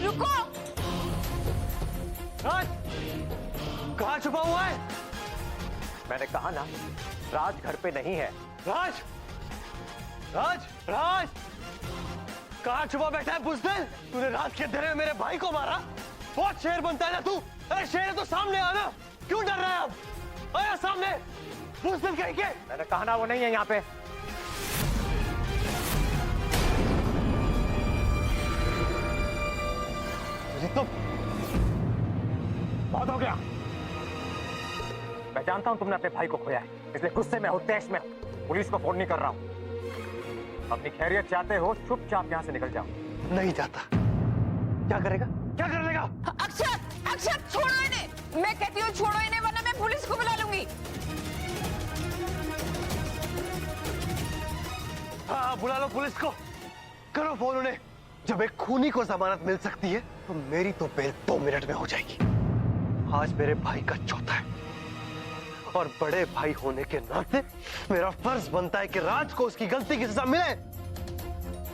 रुको। राज कहाँ छुपा हुआ है? मैंने कहा ना, राज घर पे नहीं है। राज राज राज कहाँ छुपा बैठा है बुज़दिल? तूने रात के अंधेरे में मेरे भाई को मारा। बहुत शेर बनता है ना तू। अरे शेर है तो सामने आना, क्यों डर रहा है? अब आया सामने, बुज़दिल कहीं के। मैंने कहा ना वो नहीं है यहाँ पे। तुम बहुत हो गया। मैं जानता हूं तुमने अपने भाई को खोया है, इसलिए गुस्से में हो, तेज में हो। पुलिस को फोन नहीं कर रहा हूं। अपनी खैरियत चाहते हो, चुपचाप यहां से निकल जाओ। नहीं जाता। क्या करेगा? क्या कर लेगा? अक्षत, अक्षत छोड़ो इन्हें। मैं कहती हूँ छोड़ो इन्हें, वरना मैं पुलिस को बुला लूंगी। हाँ, बुला लो पुलिस को। करो फोन उन्हें। जब एक खूनी को जमानत मिल सकती है तो मेरी तो बेल 2 मिनट में हो जाएगी। आज मेरे भाई का चौथा है और बड़े भाई होने के नाते मेरा फर्ज बनता है कि राज को उसकी गलती की सजा मिले,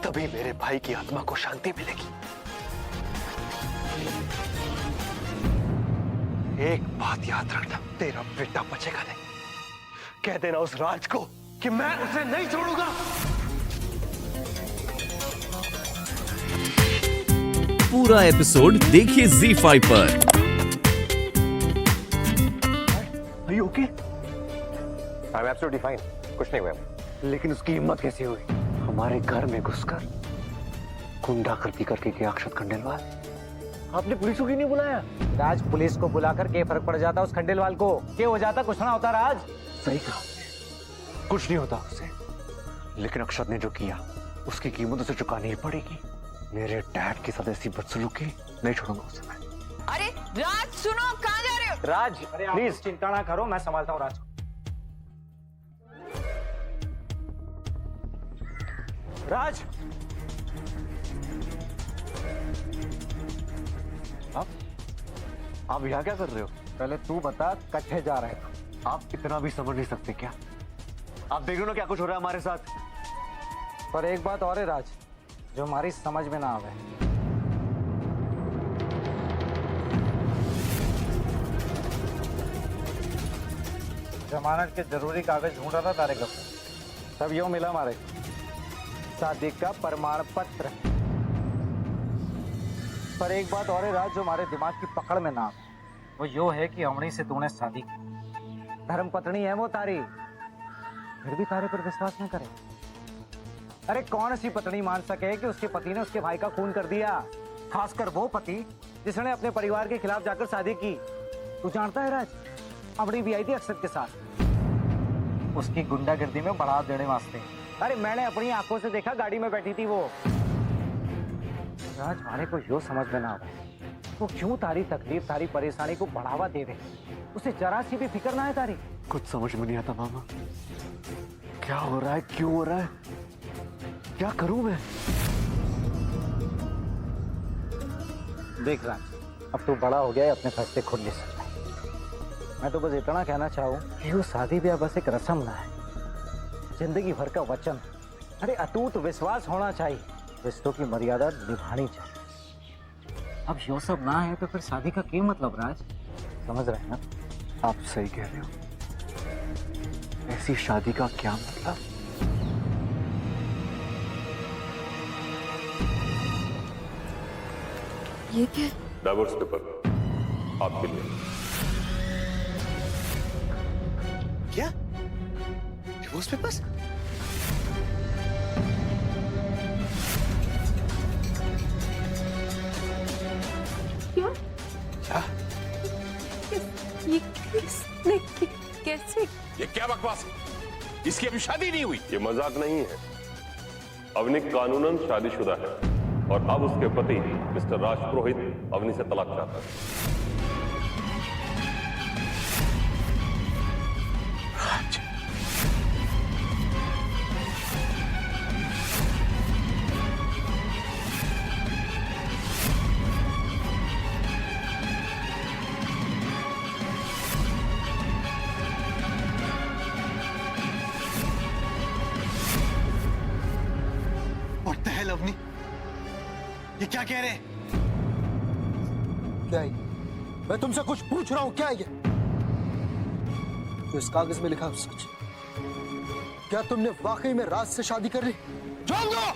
तभी मेरे भाई की आत्मा को शांति मिलेगी। एक बात याद रखना, तेरा बेटा बचेगा नहीं। कह देना उस राज को कि मैं उसे नहीं छोड़ूंगा। पूरा एपिसोड देखिए ZEE5 पर। भाई okay? I am absolutely fine, कुछ नहीं हुआ। लेकिन उसकी हिम्मत कैसे हुई हमारे घर में घुसकर गुंडागर्दी करके गया अक्षत खंडेलवाल? आपने पुलिस को क्यों नहीं बुलाया? राज, पुलिस को बुलाकर क्या फर्क पड़ जाता उस खंडेलवाल को? क्या हो जाता? कुछ ना होता राज। सही कहा, कुछ नहीं होता उससे। लेकिन अक्षत ने जो किया उसकी कीमत उसे चुकानी ही पड़ेगी। मेरे डैड के साथ ऐसी बदसलूकी नहीं छोड़ूंगा उसे मैं। अरे राज सुनो, कहाँ जा रहे हो? राज प्लीज चिंता ना करो, मैं संभालता हूँ राज। राज, आप यहाँ क्या कर रहे हो? पहले तू बता, कट्ठे जा रहे थे? आप इतना भी समझ नहीं सकते क्या? आप देख रहे हो क्या कुछ हो रहा है हमारे साथ? पर एक बात और है राज, जो हमारी समझ में ना आवे। जमानत के जरूरी कागज ढूंढ रहा था तारे का, तब यो मिला हमारे शादी का प्रमाण पत्र। पर एक बात और है राज, जो हमारे दिमाग की पकड़ में ना आवे, वो यो है कि अमणी से तूने शादी की। धर्म पत्नी है वो तारी, फिर भी तारे पर विश्वास न करे। अरे कौन सी पत्नी मान सके कि उसके पति ने उसके भाई का खून कर दिया? खासकर वो पति जिसने अपने परिवार के खिलाफ जाकर शादी की। तू जानता है राज, अमड़ी भी आई थी अक्षत के साथ उसकी गुंडागर्दी में बढ़ावा देने वास्ते। अरे मैंने अपनी आंखों से देखा, गाड़ी में बैठी थी वो। राज, हमारे को यो समझ में ना आ रहा, वो क्यों तारी तकलीफ, तारी परेशानी को बढ़ावा दे रहे? उसे जरा सी भी फिक्र ना है तारी। कुछ समझ में नहीं आता मामा, क्या हो रहा है, क्यों हो रहा है, क्या करूं मैं? देख राज, अब तू बड़ा हो गया है, अपने फैसले खुद ले सकता है। मैं तो बस इतना कहना चाहूँ कि वो शादी ब्याह बस एक रस्म ना है, जिंदगी भर का वचन। अरे अटूट विश्वास होना चाहिए, रिश्तों की मर्यादा निभानी चाहिए। अब यो सब ना है तो फिर शादी का क्या मतलब राज? समझ रहे हैं ना? आप सही कह रहे हो, ऐसी शादी का क्या मतलब? ये क्या? डाइवोर्स पेपर आपके लिए। क्या डिवोर्स पेपर्स? क्या? क्या? ये किसने, कैसे? ये क्या बकवास है? इसकी अभी शादी नहीं हुई। ये मजाक नहीं है। अवनी कानूनन शादीशुदा है और अब उसके पति मिस्टर राज पुरोहित अवनी से तलाक चाहता है। राज, What the hell, अवनी? ये क्या कह रहे हैं? क्या है? मैं तुमसे कुछ पूछ रहा हूँ, क्या है ये? जो इस कागज में लिखा है सच? क्या तुमने वाकई में राज से शादी कर ली? जान दो!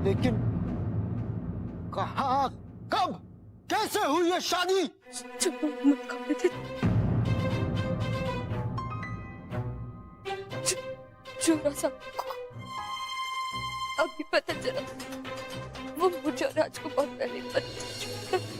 लेकिन कहाँ, कब, कैसे हुई ये शादी? जोरा सा अभी पता चला, वो मुझे और राज को बहुत पहले पता चला।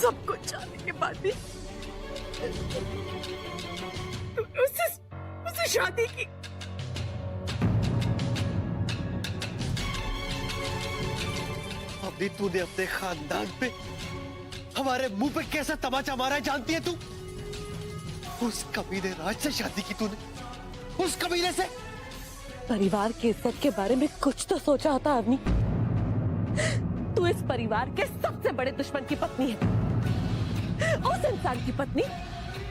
सब कुछ जानने के बाद भी उससे शादी की। अभी तूने अपने खानदान पे, हमारे मुंह पे कैसा तमाचा मारा है जानती है तू? उस कमीने राज से शादी की तूने, उस कमीने से। परिवार की इज्जत के बारे में कुछ तो सोचा होता अवनी। तू इस परिवार के सबसे बड़े दुश्मन की पत्नी है, उस इंसान की पत्नी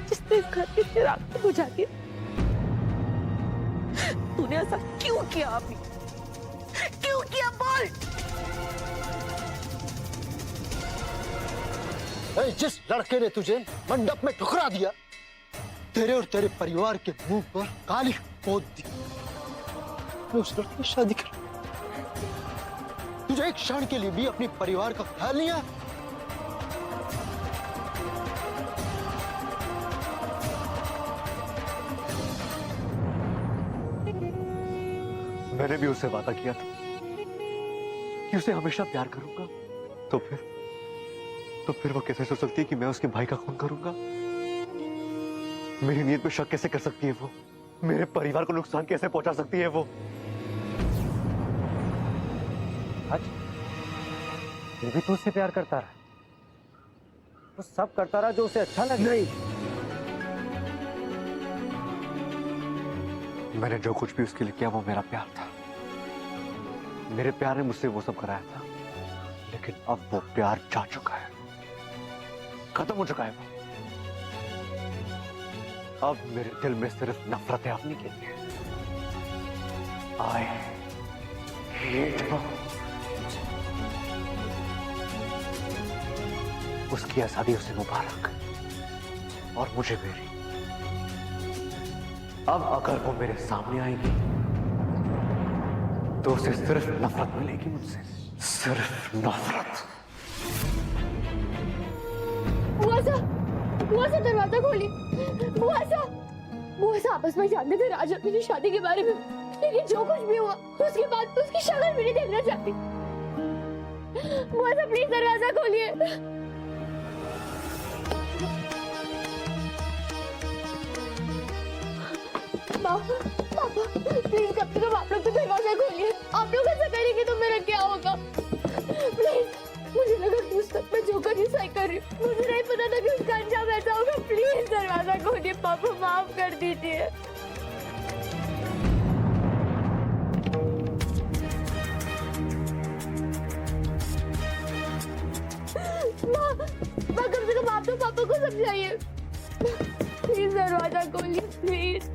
जिसने इस घर की चिराग को बुझा दिया। तूने ऐसा क्यों किया अवनी? क्यों किया बोल? जिस लड़के ने तुझे मंडप में ठुकरा दिया, तेरे और तेरे परिवार के मुंह पर काली पोत दी, मैं उस लड़के से शादी कर। तुझे एक क्षण के लिए भी अपने परिवार का ख्याल नहीं आया? मैंने भी उससे वादा किया था कि उसे हमेशा प्यार करूंगा, तो फिर वो कैसे सोच सकती है कि मैं उसके भाई का खून करूंगा? मेरी नीयत पे शक कैसे कर सकती है वो? मेरे परिवार को नुकसान कैसे पहुंचा सकती है वो? आज फिर भी तू उससे प्यार करता रहा, तो सब करता रहा जो उसे अच्छा लगे। नहीं, मैंने जो कुछ भी उसके लिए किया वो मेरा प्यार था। मेरे प्यार ने मुझसे वो सब कराया था, लेकिन अब वो प्यार जा चुका है, खत्म हो चुका है वो। अब मेरे दिल में सिर्फ नफरत है अपनी के लिए। I hate her। उसकी आजादी उसे मुबारक, और मुझे मेरी। अब अगर वो मेरे सामने आएगी तो उसे सिर्फ नफरत मिलेगी मुझसे, सिर्फ नफरत। बुआ सा दरवाजा खोली। बुआ सा आपस में जानते थे राज अपनी की शादी के बारे में, लेकिन जो कुछ भी हुआ उसके बाद उसकी शक्ल भी नहीं देखना चाहती। बुआ सा प्लीज दरवाजा खोलिए। पापा प्लीज कब तक आप लोग तो दरवाजा खोलिए। आप लोग ऐसा करेंगे तो मेरा क्या होगा? प्लीज, मुझे लगा कि उस तक मैं जो कर सही कर रही हूँ, मुझे नहीं पता था कि उसका अंजाम ऐसा होगा। प्लीज दरवाजा खोलिए पापा, माफ कर दीजिए। माँ कम से कम आप तो पापा को समझाइए। प्लीज दरवाजा खोलिए प्लीज।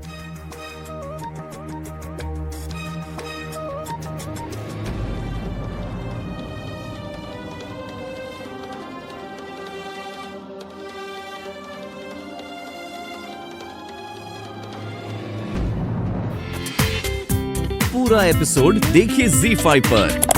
पूरा एपिसोड देखिए ZEE5 पर।